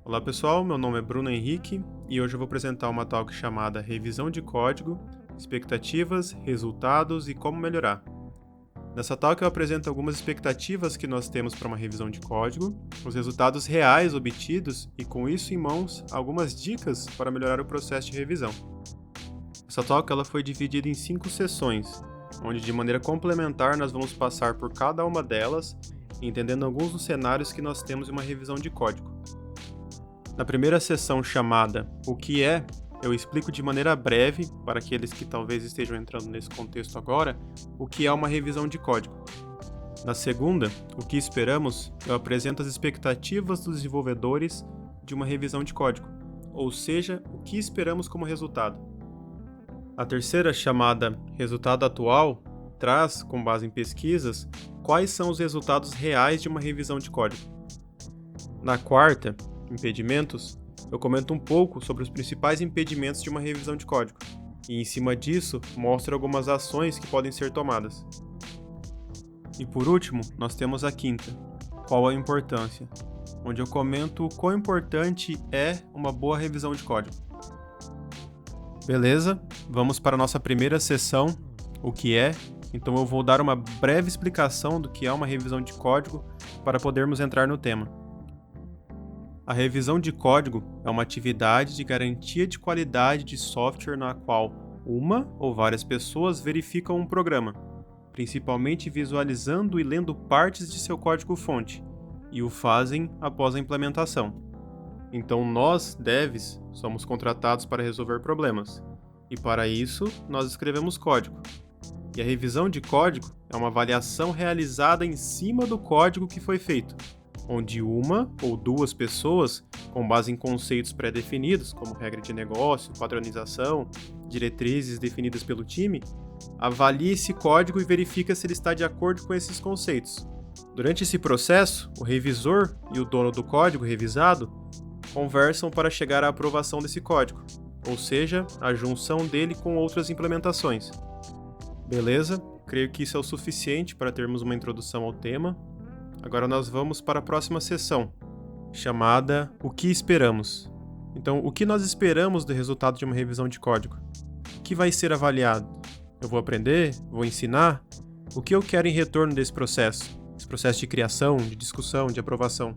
Olá pessoal, meu nome é Bruno Henrique e hoje eu vou apresentar uma talk chamada Revisão de Código, Expectativas, Resultados e Como Melhorar. Nessa talk eu apresento algumas expectativas que nós temos para uma revisão de código, os resultados reais obtidos e com isso em mãos, algumas dicas para melhorar o processo de revisão. Essa talk ela foi dividida em 5 sessões, onde de maneira complementar nós vamos passar por cada uma delas, entendendo alguns dos cenários que nós temos em uma revisão de código. Na primeira sessão chamada O que é, eu explico de maneira breve, para aqueles que talvez estejam entrando nesse contexto agora, o que é uma revisão de código. Na segunda, O que esperamos, eu apresento as expectativas dos desenvolvedores de uma revisão de código, ou seja, o que esperamos como resultado. A terceira, chamada Resultado Atual, traz, com base em pesquisas, quais são os resultados reais de uma revisão de código. Na quarta, Impedimentos, eu comento um pouco sobre os principais impedimentos de uma revisão de código, e em cima disso, mostro algumas ações que podem ser tomadas. E por último, nós temos a quinta, Qual a importância, onde eu comento o quão importante é uma boa revisão de código. Beleza, vamos para a nossa primeira sessão, o que é. Então eu vou dar uma breve explicação do que é uma revisão de código para podermos entrar no tema. A revisão de código é uma atividade de garantia de qualidade de software na qual uma ou várias pessoas verificam um programa, principalmente visualizando e lendo partes de seu código-fonte, e o fazem após a implementação. Então nós, devs, somos contratados para resolver problemas, e para isso nós escrevemos código. E a revisão de código é uma avaliação realizada em cima do código que foi feito, onde uma ou duas pessoas, com base em conceitos pré-definidos, como regra de negócio, padronização, diretrizes definidas pelo time, avalia esse código e verifica se ele está de acordo com esses conceitos. Durante esse processo, o revisor e o dono do código revisado conversam para chegar à aprovação desse código, ou seja, a junção dele com outras implementações. Beleza? Creio que isso é o suficiente para termos uma introdução ao tema. Agora nós vamos para a próxima sessão, chamada O que esperamos. Então, o que nós esperamos do resultado de uma revisão de código? O que vai ser avaliado? Eu vou aprender? Vou ensinar? O que eu quero em retorno desse processo? Esse processo de criação, de discussão, de aprovação.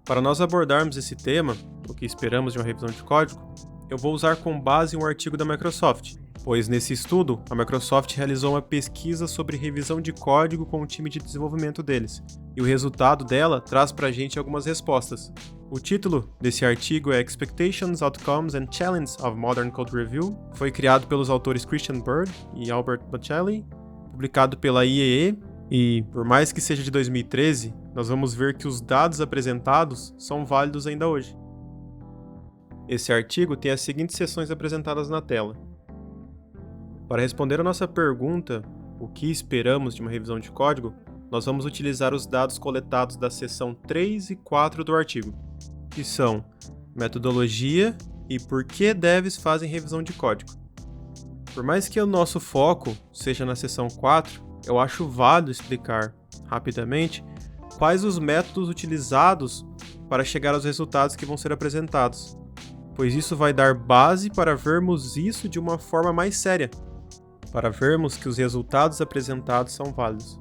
Para nós abordarmos esse tema, o que esperamos de uma revisão de código, eu vou usar como base um artigo da Microsoft, pois nesse estudo, a Microsoft realizou uma pesquisa sobre revisão de código com o time de desenvolvimento deles, e o resultado dela traz pra gente algumas respostas. O título desse artigo é Expectations, Outcomes and Challenges of Modern Code Review, foi criado pelos autores Christian Bird e Albert Bocelli, publicado pela IEE, e por mais que seja de 2013, nós vamos ver que os dados apresentados são válidos ainda hoje. Esse artigo tem as seguintes seções apresentadas na tela. Para responder a nossa pergunta, o que esperamos de uma revisão de código, nós vamos utilizar os dados coletados da seção 3 e 4 do artigo, que são metodologia e por que devs fazem revisão de código. Por mais que o nosso foco seja na seção 4, eu acho válido explicar, rapidamente, quais os métodos utilizados para chegar aos resultados que vão ser apresentados, pois isso vai dar base para vermos isso de uma forma mais séria, para vermos que os resultados apresentados são válidos.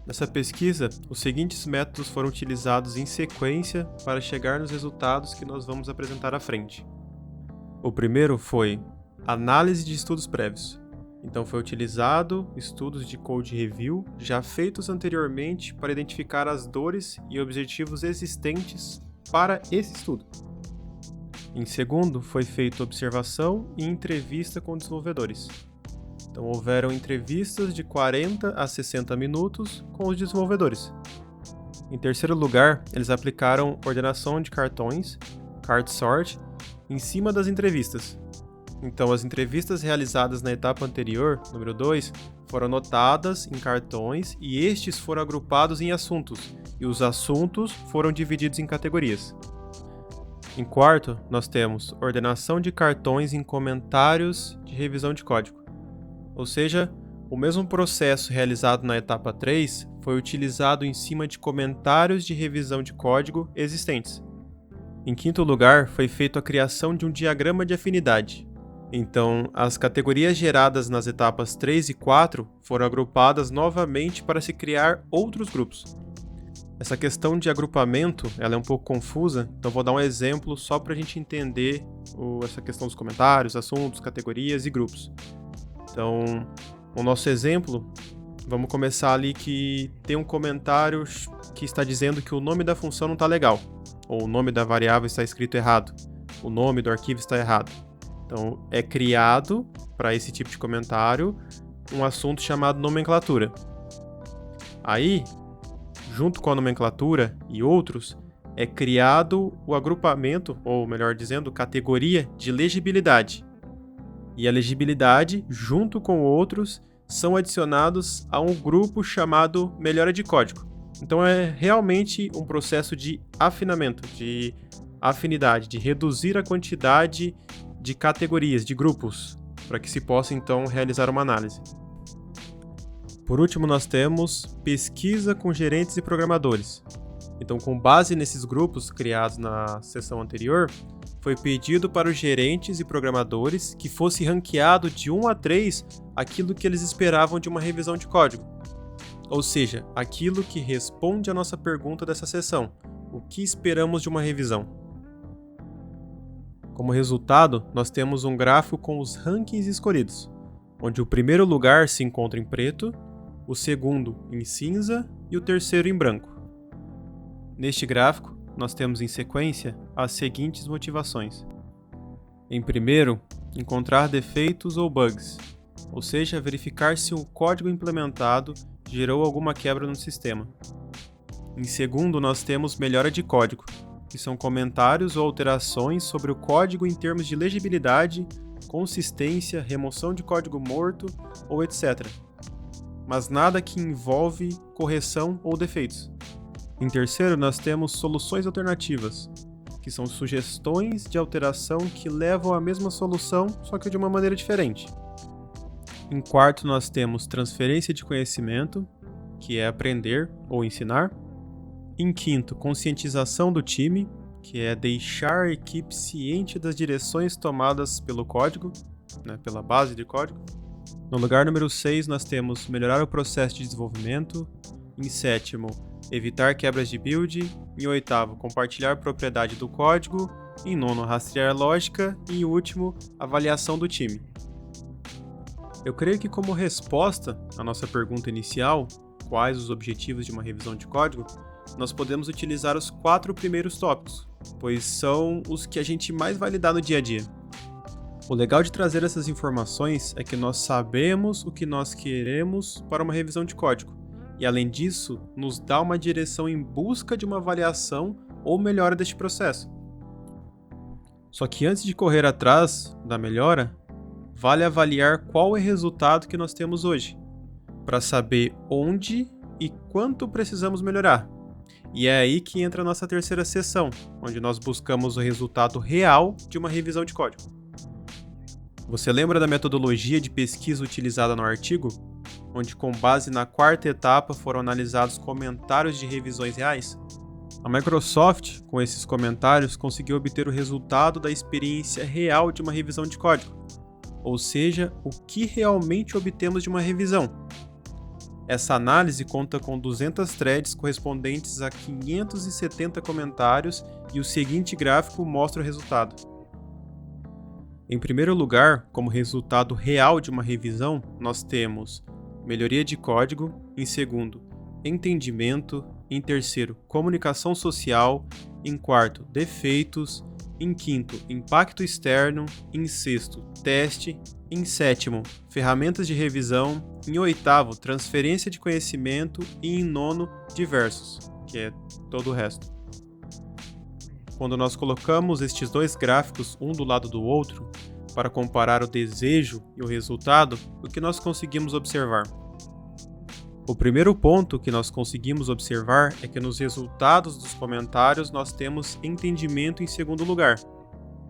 Nessa pesquisa, os seguintes métodos foram utilizados em sequência para chegar nos resultados que nós vamos apresentar à frente. O primeiro foi análise de estudos prévios. Então foi utilizado estudos de code review já feitos anteriormente para identificar as dores e objetivos existentes para esse estudo. Em segundo, foi feita observação e entrevista com desenvolvedores. Então houveram entrevistas de 40 a 60 minutos com os desenvolvedores. Em terceiro lugar, eles aplicaram ordenação de cartões, card sort, em cima das entrevistas. Então as entrevistas realizadas na etapa anterior, número 2, foram anotadas em cartões e estes foram agrupados em assuntos, e os assuntos foram divididos em categorias. Em quarto, nós temos ordenação de cartões em comentários de revisão de código. Ou seja, O mesmo processo realizado na etapa 3 foi utilizado em cima de comentários de revisão de código existentes. Em quinto lugar, foi feita a criação de um diagrama de afinidade. Então, as categorias geradas nas etapas 3 e 4 foram agrupadas novamente para se criar outros grupos. Essa questão de agrupamento ela é um pouco confusa, então vou dar um exemplo só para a gente entender essa questão dos comentários, assuntos, categorias e grupos. Então, o nosso exemplo, vamos começar ali que tem um comentário que está dizendo que o nome da função não está legal, ou o nome da variável está escrito errado, o nome do arquivo está errado. Então, é criado, para esse tipo de comentário, um assunto chamado nomenclatura. Aí, junto com a nomenclatura e outros, é criado o agrupamento, ou melhor dizendo, categoria de legibilidade. E a legibilidade, junto com outros, são adicionados a um grupo chamado melhora de código. Então, é realmente um processo de afinamento, de afinidade, de reduzir a quantidade de categorias, de grupos, para que se possa então realizar uma análise. Por último, nós temos pesquisa com gerentes e programadores. Então, com base nesses grupos criados na sessão anterior, foi pedido para os gerentes e programadores que fosse ranqueado de 1 a 3 aquilo que eles esperavam de uma revisão de código. Ou seja, aquilo que responde à nossa pergunta dessa sessão: o que esperamos de uma revisão? Como resultado, nós temos um gráfico com os rankings escolhidos, onde o primeiro lugar se encontra em preto, o segundo em cinza e o terceiro em branco. Neste gráfico, nós temos em sequência as seguintes motivações. Em primeiro, encontrar defeitos ou bugs, ou seja, verificar se o código implementado gerou alguma quebra no sistema. Em segundo, nós temos melhora de código, que são comentários ou alterações sobre o código em termos de legibilidade, consistência, remoção de código morto ou etc. Mas nada que envolve correção ou defeitos. Em terceiro, nós temos soluções alternativas, que são sugestões de alteração que levam à mesma solução, só que de uma maneira diferente. Em quarto, nós temos transferência de conhecimento, que é aprender ou ensinar. Em quinto, conscientização do time, que é deixar a equipe ciente das direções tomadas pelo código, pela base de código. No lugar número 6, nós temos melhorar o processo de desenvolvimento. Em sétimo, evitar quebras de build. Em oitavo, compartilhar propriedade do código. Em nono, rastrear lógica. E em último, avaliação do time. Eu creio que como resposta à nossa pergunta inicial, quais os objetivos de uma revisão de código, nós podemos utilizar os 4 primeiros tópicos, pois são os que a gente mais vai lidar no dia a dia. O legal de trazer essas informações é que nós sabemos o que nós queremos para uma revisão de código, e além disso, nos dá uma direção em busca de uma avaliação ou melhora deste processo. Só que antes de correr atrás da melhora, vale avaliar qual é o resultado que nós temos hoje, para saber onde e quanto precisamos melhorar. E é aí que entra a nossa terceira sessão, onde nós buscamos o resultado real de uma revisão de código. Você lembra da metodologia de pesquisa utilizada no artigo? Onde, com base na quarta etapa, foram analisados comentários de revisões reais? A Microsoft, com esses comentários, conseguiu obter o resultado da experiência real de uma revisão de código, ou seja, o que realmente obtemos de uma revisão. Essa análise conta com 200 threads correspondentes a 570 comentários e o seguinte gráfico mostra o resultado. Em primeiro lugar, como resultado real de uma revisão, nós temos melhoria de código, em segundo, entendimento, em terceiro, comunicação social, em quarto, defeitos, em quinto, impacto externo, em sexto, teste, em sétimo, ferramentas de revisão, em oitavo, transferência de conhecimento e em nono, diversos, que é todo o resto. Quando nós colocamos estes dois gráficos um do lado do outro, para comparar o desejo e o resultado, o que nós conseguimos observar? O primeiro ponto que nós conseguimos observar é que nos resultados dos comentários nós temos entendimento em segundo lugar.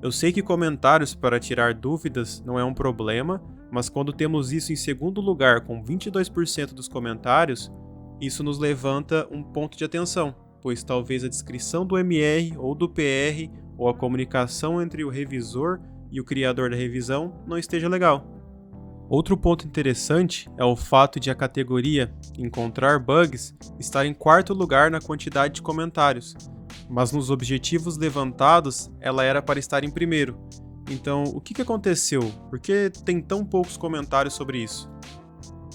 Eu sei que comentários para tirar dúvidas não é um problema, mas quando temos isso em segundo lugar com 22% dos comentários, isso nos levanta um ponto de atenção, pois talvez a descrição do MR ou do PR ou a comunicação entre o revisor e o criador da revisão não esteja legal. Outro ponto interessante é o fato de a categoria Encontrar Bugs estar em quarto lugar na quantidade de comentários, mas nos objetivos levantados ela era para estar em primeiro. Então, o que aconteceu? Por que tem tão poucos comentários sobre isso?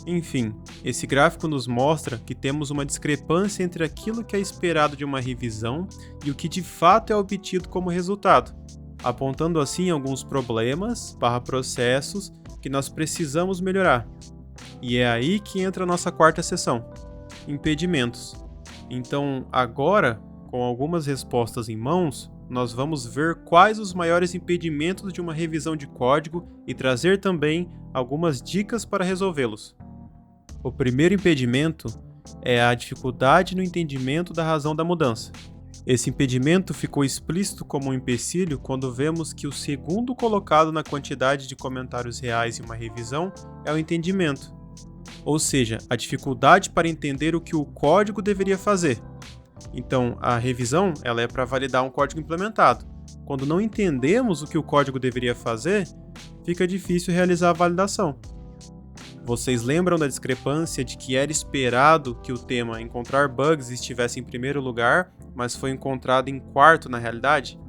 Enfim, esse gráfico nos mostra que temos uma discrepância entre aquilo que é esperado de uma revisão e o que de fato é obtido como resultado, apontando assim alguns problemas/processos que nós precisamos melhorar. E é aí que entra a nossa quarta seção, impedimentos. Então, agora, com algumas respostas em mãos, nós vamos ver quais os maiores impedimentos de uma revisão de código e trazer também algumas dicas para resolvê-los. O primeiro impedimento é a dificuldade no entendimento da razão da mudança. Esse impedimento ficou explícito como um empecilho quando vemos que o segundo colocado na quantidade de comentários reais em uma revisão é o entendimento, ou seja, a dificuldade para entender o que o código deveria fazer. Então, a revisão ela é para validar um código implementado. Quando não entendemos o que o código deveria fazer, fica difícil realizar a validação. Vocês lembram da discrepância de que era esperado que o tema Encontrar Bugs estivesse em primeiro lugar, mas foi encontrado em quarto na realidade?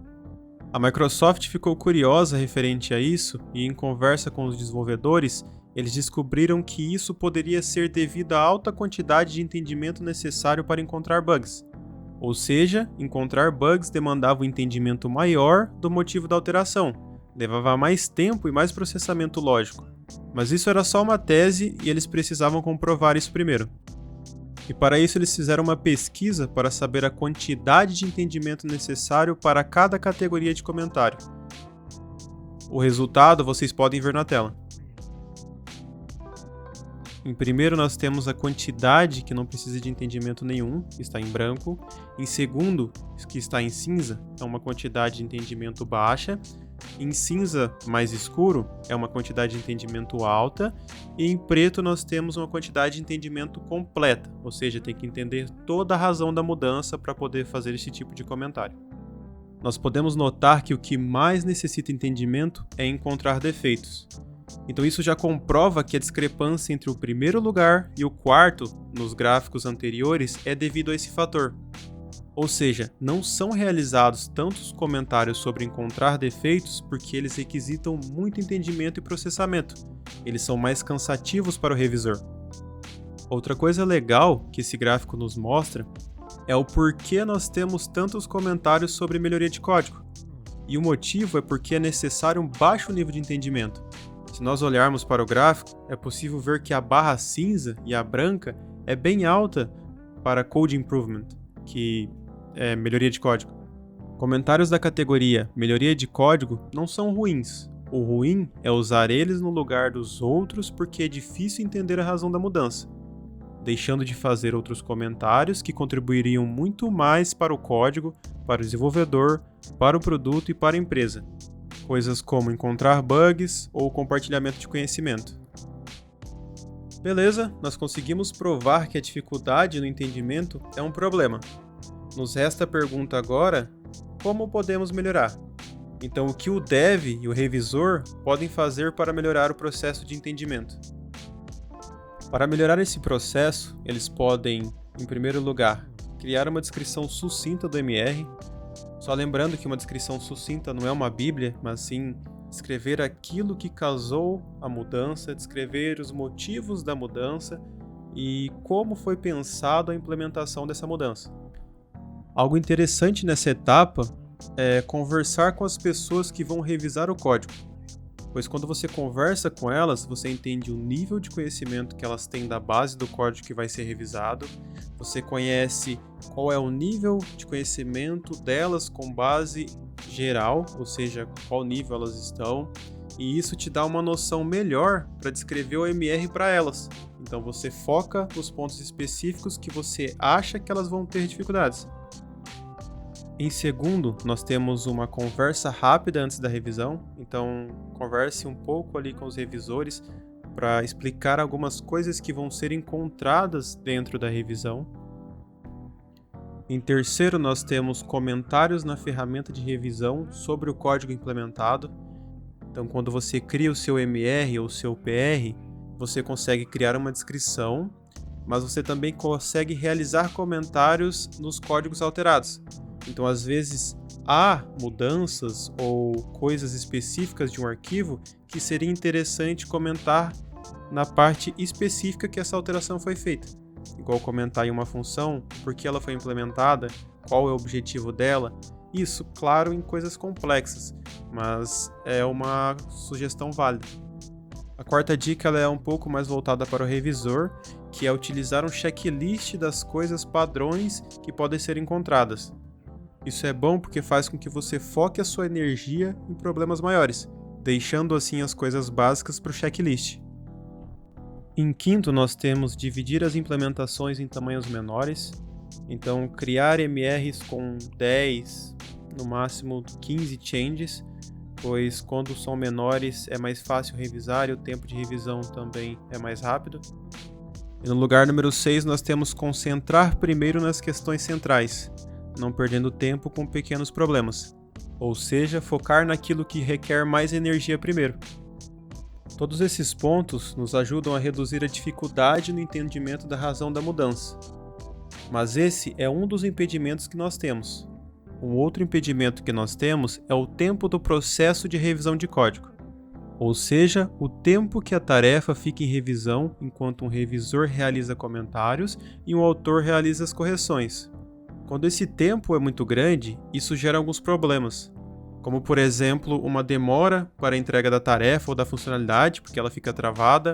A Microsoft ficou curiosa referente a isso e, em conversa com os desenvolvedores, eles descobriram que isso poderia ser devido à alta quantidade de entendimento necessário para encontrar bugs. Ou seja, encontrar bugs demandava um entendimento maior do motivo da alteração, levava mais tempo e mais processamento lógico. Mas isso era só uma tese e eles precisavam comprovar isso primeiro. E para isso eles fizeram uma pesquisa para saber a quantidade de entendimento necessário para cada categoria de comentário. O resultado vocês podem ver na tela. Em primeiro nós temos a quantidade que não precisa de entendimento nenhum, que está em branco. Em segundo, que está em cinza, é uma quantidade de entendimento baixa. Em cinza mais escuro é uma quantidade de entendimento alta. E em preto nós temos uma quantidade de entendimento completa, ou seja, tem que entender toda a razão da mudança para poder fazer esse tipo de comentário. Nós podemos notar que o que mais necessita entendimento é encontrar defeitos. Então isso já comprova que a discrepância entre o primeiro lugar e o quarto nos gráficos anteriores é devido a esse fator. Ou seja, não são realizados tantos comentários sobre encontrar defeitos porque eles requisitam muito entendimento e processamento. Eles são mais cansativos para o revisor. Outra coisa legal que esse gráfico nos mostra é o porquê nós temos tantos comentários sobre melhoria de código. E o motivo é porque é necessário um baixo nível de entendimento. Se nós olharmos para o gráfico, é possível ver que a barra cinza e a branca é bem alta para Code Improvement, que é melhoria de código. Comentários da categoria melhoria de código não são ruins. O ruim é usar eles no lugar dos outros porque é difícil entender a razão da mudança, deixando de fazer outros comentários que contribuiriam muito mais para o código, para o desenvolvedor, para o produto e para a empresa. Coisas como encontrar bugs ou compartilhamento de conhecimento. Beleza, nós conseguimos provar que a dificuldade no entendimento é um problema. Nos resta a pergunta agora, como podemos melhorar? Então, o que o dev e o revisor podem fazer para melhorar o processo de entendimento? Para melhorar esse processo, eles podem, em primeiro lugar, criar uma descrição sucinta do MR. Só lembrando que uma descrição sucinta não é uma bíblia, mas sim descrever aquilo que causou a mudança, descrever os motivos da mudança e como foi pensado a implementação dessa mudança. Algo interessante nessa etapa é conversar com as pessoas que vão revisar o código, pois quando você conversa com elas, você entende o nível de conhecimento que elas têm da base do código que vai ser revisado, você conhece qual é o nível de conhecimento delas com base geral, ou seja, qual nível elas estão, e isso te dá uma noção melhor para descrever o MR para elas. Então você foca nos pontos específicos que você acha que elas vão ter dificuldades. Em segundo, nós temos uma conversa rápida antes da revisão, então converse um pouco ali com os revisores para explicar algumas coisas que vão ser encontradas dentro da revisão. Em terceiro, nós temos comentários na ferramenta de revisão sobre o código implementado. Então, quando você cria o seu MR ou o seu PR, você consegue criar uma descrição, mas você também consegue realizar comentários nos códigos alterados. Então, às vezes, há mudanças ou coisas específicas de um arquivo que seria interessante comentar na parte específica que essa alteração foi feita. Igual comentar em uma função, por que ela foi implementada, qual é o objetivo dela. Isso, claro, em coisas complexas, mas é uma sugestão válida. A quarta dica ela é um pouco mais voltada para o revisor, que é utilizar um checklist das coisas padrões que podem ser encontradas. Isso é bom porque faz com que você foque a sua energia em problemas maiores, deixando assim as coisas básicas para o checklist. Em quinto, nós temos dividir as implementações em tamanhos menores. Então, criar MRs com 10, no máximo 15 changes, pois quando são menores é mais fácil revisar e o tempo de revisão também é mais rápido. E no lugar número 6, nós temos concentrar primeiro nas questões centrais, não perdendo tempo com pequenos problemas, ou seja, focar naquilo que requer mais energia primeiro. Todos esses pontos nos ajudam a reduzir a dificuldade no entendimento da razão da mudança. Mas esse é um dos impedimentos que nós temos. Um outro impedimento que nós temos é o tempo do processo de revisão de código, ou seja, o tempo que a tarefa fica em revisão enquanto um revisor realiza comentários e um autor realiza as correções. Quando esse tempo é muito grande, isso gera alguns problemas, como por exemplo uma demora para a entrega da tarefa ou da funcionalidade, porque ela fica travada,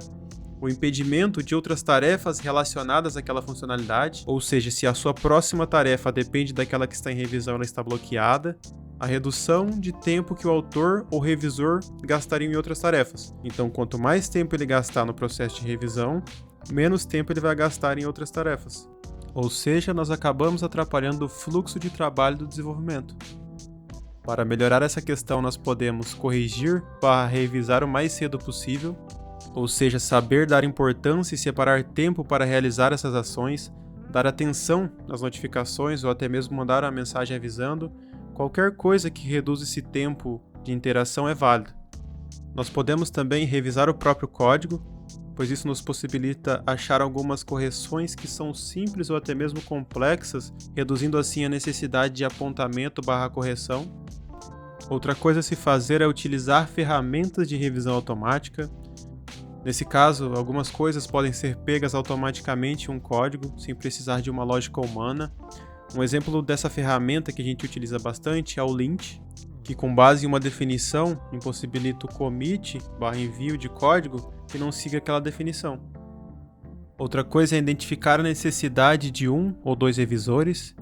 o impedimento de outras tarefas relacionadas àquela funcionalidade, ou seja, se a sua próxima tarefa depende daquela que está em revisão, ela está bloqueada, a redução de tempo que o autor ou revisor gastariam em outras tarefas. Então, quanto mais tempo ele gastar no processo de revisão, menos tempo ele vai gastar em outras tarefas. Ou seja, nós acabamos atrapalhando o fluxo de trabalho do desenvolvimento. Para melhorar essa questão, nós podemos corrigir para revisar o mais cedo possível, ou seja, saber dar importância e separar tempo para realizar essas ações, dar atenção nas notificações ou até mesmo mandar uma mensagem avisando. Qualquer coisa que reduza esse tempo de interação é válida. Nós podemos também revisar o próprio código, pois isso nos possibilita achar algumas correções que são simples ou até mesmo complexas, reduzindo assim a necessidade de apontamento/correção. Outra coisa a se fazer é utilizar ferramentas de revisão automática. Nesse caso, algumas coisas podem ser pegas automaticamente em um código, sem precisar de uma lógica humana. Um exemplo dessa ferramenta que a gente utiliza bastante é o lint, que com base em uma definição impossibilita o commit/envio de código que não siga aquela definição. Outra coisa é identificar a necessidade de um ou dois revisores.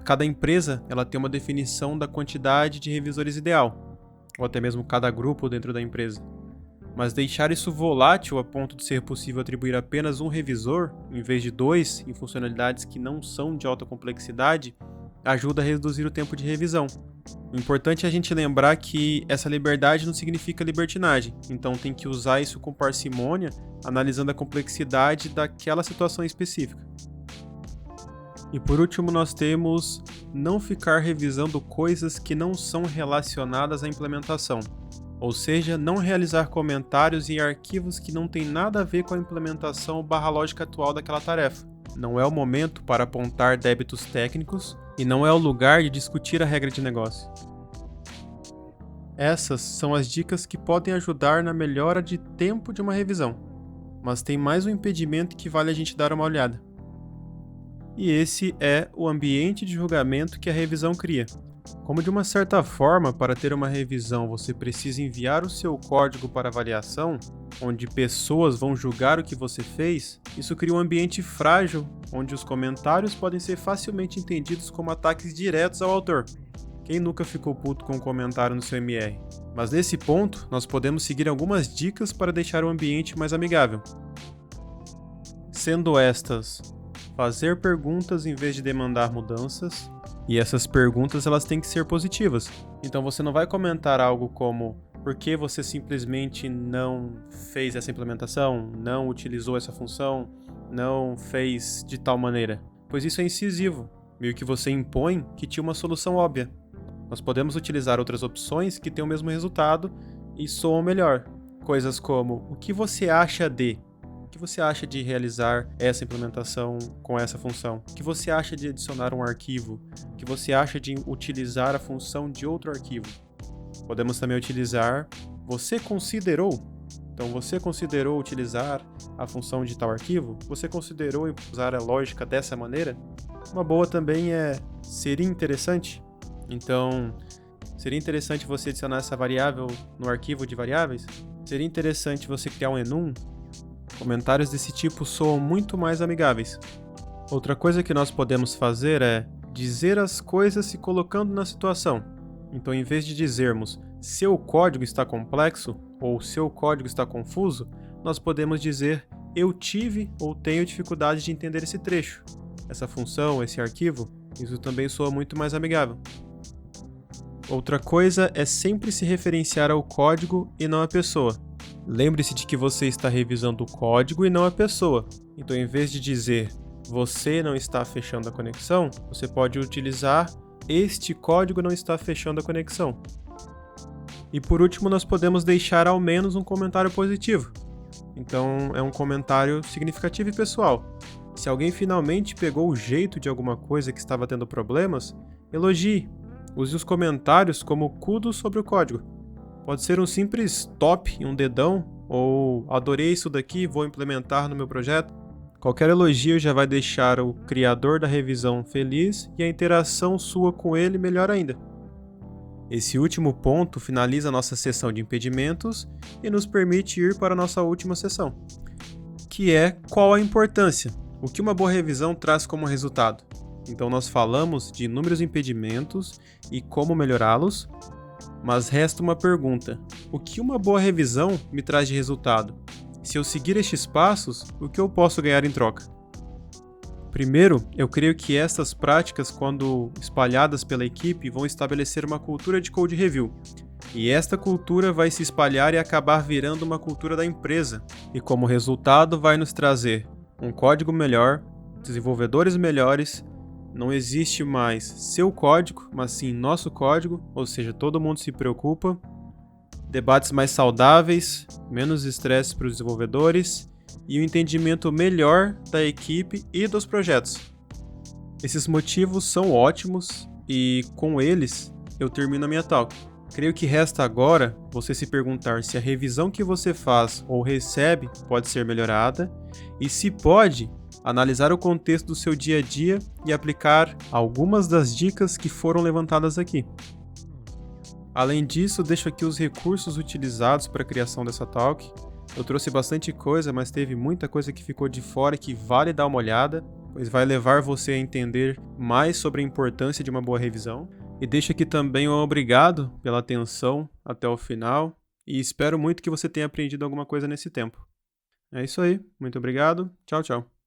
Cada empresa ela tem uma definição da quantidade de revisores ideal, ou até mesmo cada grupo dentro da empresa. Mas deixar isso volátil a ponto de ser possível atribuir apenas um revisor, em vez de dois, em funcionalidades que não são de alta complexidade, ajuda a reduzir o tempo de revisão. O importante é a gente lembrar que essa liberdade não significa libertinagem, então tem que usar isso com parcimônia, analisando a complexidade daquela situação específica. E por último nós temos não ficar revisando coisas que não são relacionadas à implementação, ou seja, não realizar comentários em arquivos que não têm nada a ver com a implementação/lógica atual daquela tarefa. Não é o momento para apontar débitos técnicos e não é o lugar de discutir a regra de negócio. Essas são as dicas que podem ajudar na melhora de tempo de uma revisão, mas tem mais um impedimento que vale a gente dar uma olhada. E esse é o ambiente de julgamento que a revisão cria. Como de uma certa forma, para ter uma revisão você precisa enviar o seu código para avaliação, onde pessoas vão julgar o que você fez, isso cria um ambiente frágil, onde os comentários podem ser facilmente entendidos como ataques diretos ao autor. Quem nunca ficou puto com um comentário no seu MR? Mas nesse ponto, nós podemos seguir algumas dicas para deixar o ambiente mais amigável. Sendo estas: fazer perguntas em vez de demandar mudanças, E essas perguntas elas têm que ser positivas. Então você não vai comentar algo como por que você simplesmente não fez essa implementação, não utilizou essa função, não fez de tal maneira, pois isso é incisivo, meio que você impõe que tinha uma solução óbvia. Nós podemos utilizar outras opções que têm o mesmo resultado e soam melhor. Coisas como, o que você acha de? O que você acha de realizar essa implementação com essa função? O que você acha de adicionar um arquivo? O que você acha de utilizar a função de outro arquivo? Podemos também utilizar, você considerou? Então, você considerou utilizar a função de tal arquivo? Você considerou usar a lógica dessa maneira? Uma boa também é, seria interessante? Então, seria interessante você adicionar essa variável no arquivo de variáveis? Seria interessante você criar um enum? Comentários desse tipo soam muito mais amigáveis. Outra coisa que nós podemos fazer é dizer as coisas se colocando na situação. Então, em vez de dizermos seu código está complexo ou seu código está confuso, nós podemos dizer eu tive ou tenho dificuldade de entender esse trecho, essa função, esse arquivo. Isso também soa muito mais amigável. Outra coisa é sempre se referenciar ao código e não à pessoa. Lembre-se de que você está revisando o código e não a pessoa. Então, em vez de dizer você não está fechando a conexão, você pode utilizar este código não está fechando a conexão. E por último, nós podemos deixar ao menos um comentário positivo. Então, é um comentário significativo e pessoal. Se alguém finalmente pegou o jeito de alguma coisa que estava tendo problemas, elogie. Use os comentários como kudos sobre o código. Pode ser um simples top e um dedão, ou adorei isso daqui, vou implementar no meu projeto. Qualquer elogio já vai deixar o criador da revisão feliz e a interação sua com ele melhor ainda. Esse último ponto finaliza a nossa sessão de impedimentos e nos permite ir para a nossa última sessão, que é qual a importância, o que uma boa revisão traz como resultado. Então nós falamos de inúmeros impedimentos e como melhorá-los, mas resta uma pergunta: o que uma boa revisão me traz de resultado? Se eu seguir estes passos, o que eu posso ganhar em troca? Primeiro, eu creio que estas práticas, quando espalhadas pela equipe, vão estabelecer uma cultura de code review. E esta cultura vai se espalhar e acabar virando uma cultura da empresa. E como resultado vai nos trazer um código melhor, desenvolvedores melhores. Não existe mais seu código, mas sim nosso código, ou seja, todo mundo se preocupa. Debates mais saudáveis, menos estresse para os desenvolvedores e um entendimento melhor da equipe e dos projetos. Esses motivos são ótimos e com eles eu termino a minha talk. Creio que resta agora você se perguntar se a revisão que você faz ou recebe pode ser melhorada e, se pode, analisar o contexto do seu dia a dia e aplicar algumas das dicas que foram levantadas aqui. Além disso, deixo aqui os recursos utilizados para a criação dessa talk. Eu trouxe bastante coisa, mas teve muita coisa que ficou de fora que vale dar uma olhada, pois vai levar você a entender mais sobre a importância de uma boa revisão. E deixo aqui também um obrigado pela atenção até o final e espero muito que você tenha aprendido alguma coisa nesse tempo. É isso aí, muito obrigado, tchau, tchau.